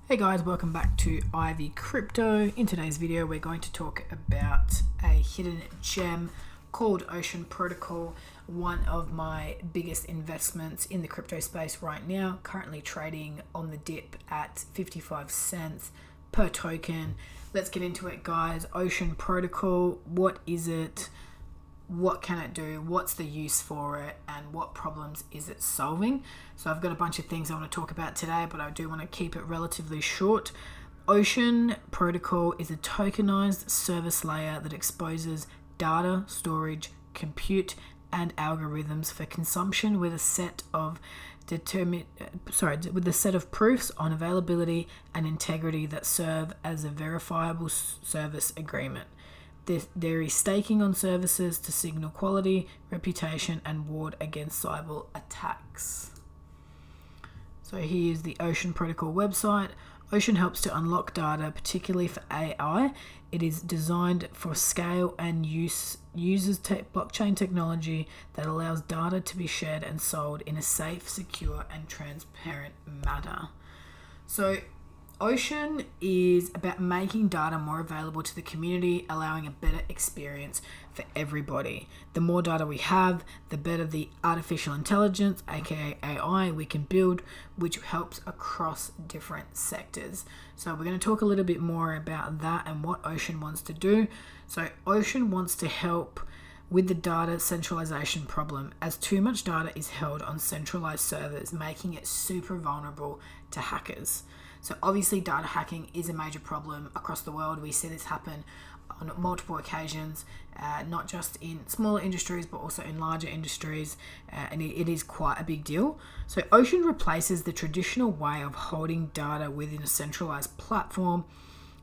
Hey guys, welcome back to Ivy Crypto. In today's video, we're going to talk about a hidden gem called Ocean Protocol, one of my biggest investments in the crypto space right now, currently trading on the dip at 55 cents per token. Let's get into it, guys. Ocean Protocol, what is it? What can it do? What's the use for it? And what problems is it solving? So I've got a bunch of things I want to talk about today, but I do want to keep it relatively short. Ocean Protocol is a tokenized service layer that exposes data, storage, compute, and algorithms for consumption with a set of proofs on availability and integrity that serve as a verifiable service agreement. There is staking on services to signal quality, reputation, and ward against cyber attacks. So here's the Ocean Protocol website. Ocean helps to unlock data, particularly for AI. It is designed for scale and uses blockchain technology that allows data to be shared and sold in a safe, secure, and transparent manner. So Ocean is about making data more available to the community, allowing a better experience for everybody. The more data we have, the better the artificial intelligence, aka AI, we can build, which helps across different sectors. So we're going to talk a little bit more about that and what Ocean wants to do. So Ocean wants to help with the data centralization problem, as too much data is held on centralized servers, making it super vulnerable to hackers. So obviously data hacking is a major problem across the world. We see this happen on multiple occasions, not just in smaller industries, but also in larger industries, and it is quite a big deal. So Ocean replaces the traditional way of holding data within a centralized platform.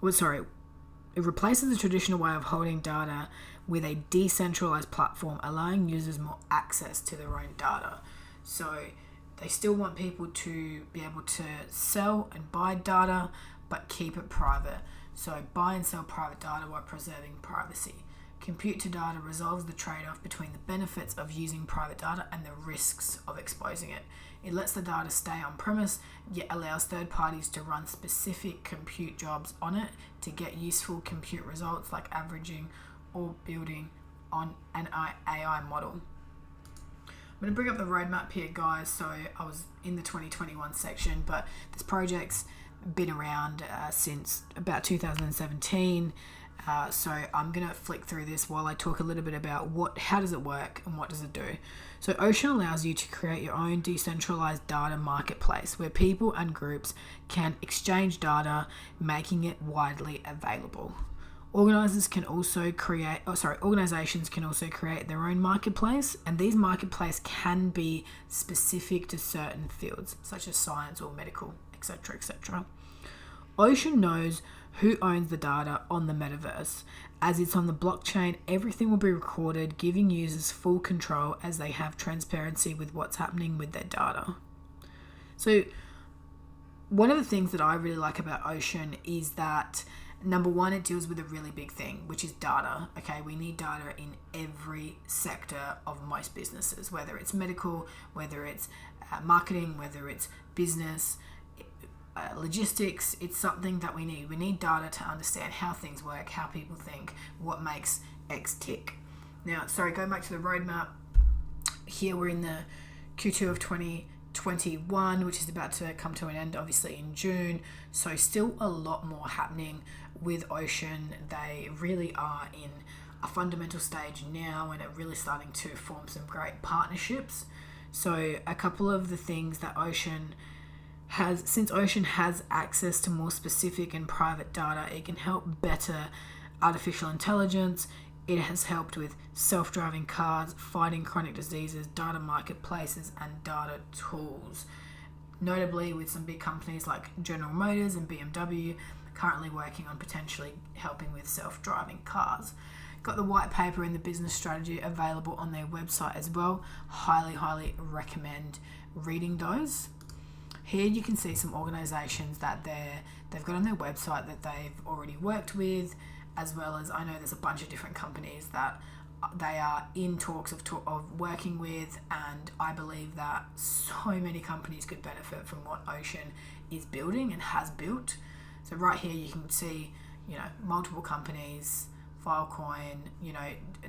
It replaces the traditional way of holding data with a decentralized platform, allowing users more access to their own data. So they still want people to be able to sell and buy data, but keep it private. So buy and sell private data while preserving privacy. Compute to data resolves the trade-off between the benefits of using private data and the risks of exposing it. It lets the data stay on premise, yet allows third parties to run specific compute jobs on it to get useful compute results like averaging or building on an AI model. I'm going to bring up the roadmap here, guys. So I was in the 2021 section, but this project's been around since about 2017. So I'm going to flick through this while I talk a little bit about how does it work and what does it do. So Ocean allows you to create your own decentralized data marketplace where people and groups can exchange data, making it widely available. Organizations can also create their own marketplace, and these marketplaces can be specific to certain fields, such as science or medical, etc., etc. Ocean knows who owns the data on the metaverse. As it's on the blockchain, everything will be recorded, giving users full control as they have transparency with what's happening with their data. So one of the things that I really like about Ocean is that number one, it deals with a really big thing, which is data. Okay, we need data in every sector of most businesses, whether it's medical, whether it's marketing, whether it's business, logistics. It's something that we need. We need data to understand how things work, how people think, what makes X tick. Now, going back to the roadmap, here we're in the Q2 of 2021, which is about to come to an end, obviously, in June. So still a lot more happening with Ocean. They really are in a fundamental stage now, and are really starting to form some great partnerships. So a couple of the things that since Ocean has access to more specific and private data, it can help better artificial intelligence. It has helped with self-driving cars, fighting chronic diseases, data marketplaces, and data tools. Notably with some big companies like General Motors and BMW currently working on potentially helping with self-driving cars. Got the white paper and the business strategy available on their website as well. Highly recommend reading those. Here you can see some organizations that they've got on their website that they've already worked with, as well as I know there's a bunch of different companies that they are in talks of working with, and I believe that so many companies could benefit from what Ocean is building and has built. So right here you can see, multiple companies, Filecoin,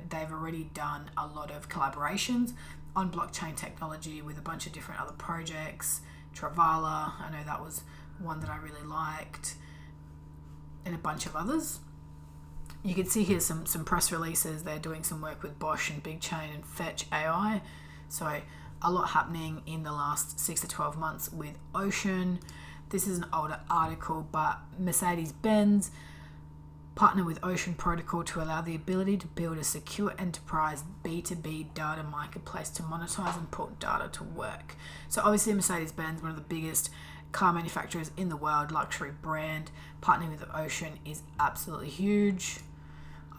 they've already done a lot of collaborations on blockchain technology with a bunch of different other projects. Travala, I know that was one that I really liked, and a bunch of others. You can see here some press releases. They're doing some work with Bosch and BigChain and Fetch AI. So a lot happening in the last 6 to 12 months with Ocean. This is an older article, but Mercedes-Benz partner with Ocean Protocol to allow the ability to build a secure enterprise B2B data marketplace to monetize and put data to work. So obviously Mercedes-Benz, one of the biggest car manufacturers in the world, luxury brand, partnering with Ocean is absolutely huge.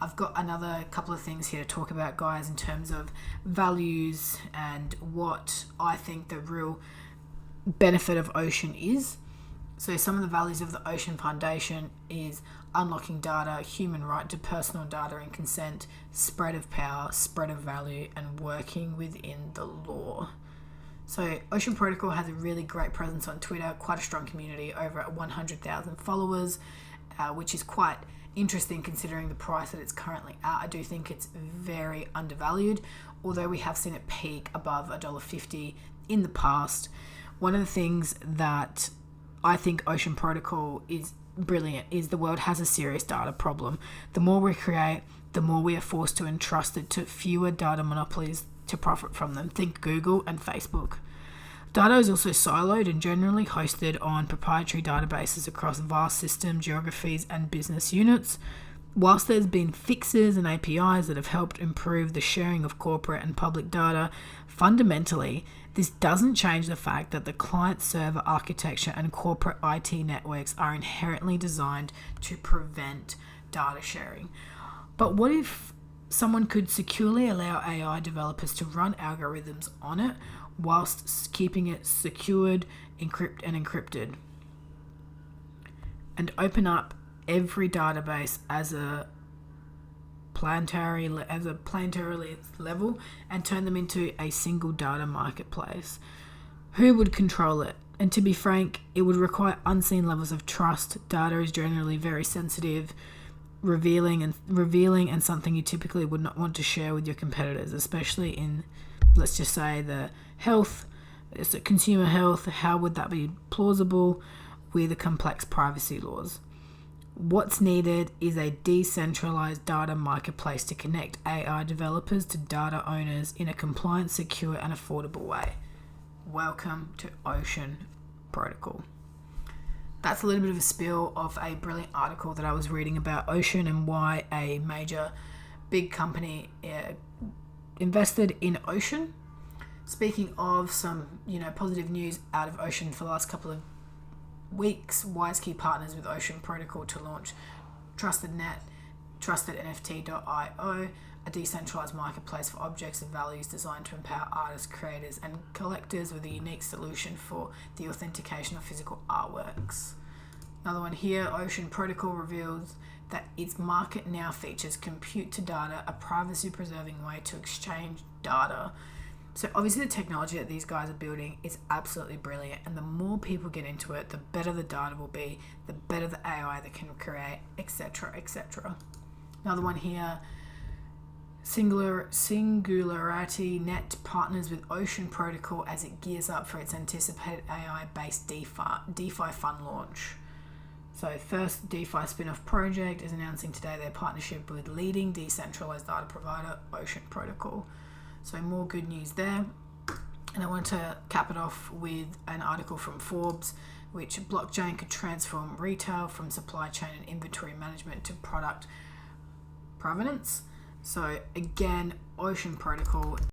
I've got another couple of things here to talk about, guys, in terms of values and what I think the real benefit of Ocean is. So some of the values of the Ocean Foundation is unlocking data, human right to personal data and consent, spread of power, spread of value, and working within the law. So Ocean Protocol has a really great presence on Twitter, quite a strong community, over 100,000 followers, which is quite interesting considering the price that it's currently at. I do think it's very undervalued, although we have seen it peak above $1.50 in the past. One of the things that I think Ocean Protocol is brilliant is the world has a serious data problem. The more we create, the more we are forced to entrust it to fewer data monopolies to profit from them. Think Google and Facebook. Data is also siloed and generally hosted on proprietary databases across vast system geographies and business units. Whilst there's been fixes and APIs that have helped improve the sharing of corporate and public data, fundamentally, this doesn't change the fact that the client-server architecture and corporate IT networks are inherently designed to prevent data sharing. But what if someone could securely allow AI developers to run algorithms on it whilst keeping it secured, encrypted, and open up every database as a planetary level and turn them into a single data marketplace? Who would control it? And to be frank, it would require unseen levels of trust. Data is generally very sensitive, revealing and something you typically would not want to share with your competitors, especially in, let's just say, the health, consumer health. How would that be plausible with the complex privacy laws? What's needed is a decentralized data marketplace to connect AI developers to data owners in a compliant, secure, and affordable way. Welcome to Ocean Protocol. That's a little bit of a spill of a brilliant article that I was reading about Ocean and why a major big company invested in Ocean. Speaking of some, positive news out of Ocean for the last couple of weeks, WiseKey partners with Ocean Protocol to launch TrustedNFT.io, a decentralized marketplace for objects and values designed to empower artists, creators, and collectors with a unique solution for the authentication of physical artworks. Another one here, Ocean Protocol reveals that its market now features compute to data, a privacy-preserving way to exchange data. So obviously the technology that these guys are building is absolutely brilliant, and the more people get into it, the better the data will be, the better the AI they can create, etc., etc. Another one here, Singularity Net partners with Ocean Protocol as it gears up for its anticipated AI-based DeFi fund launch. So first DeFi spin-off project is announcing today their partnership with leading decentralized data provider Ocean Protocol. So more good news there. And I want to cap it off with an article from Forbes, which blockchain could transform retail from supply chain and inventory management to product provenance. So again, Ocean Protocol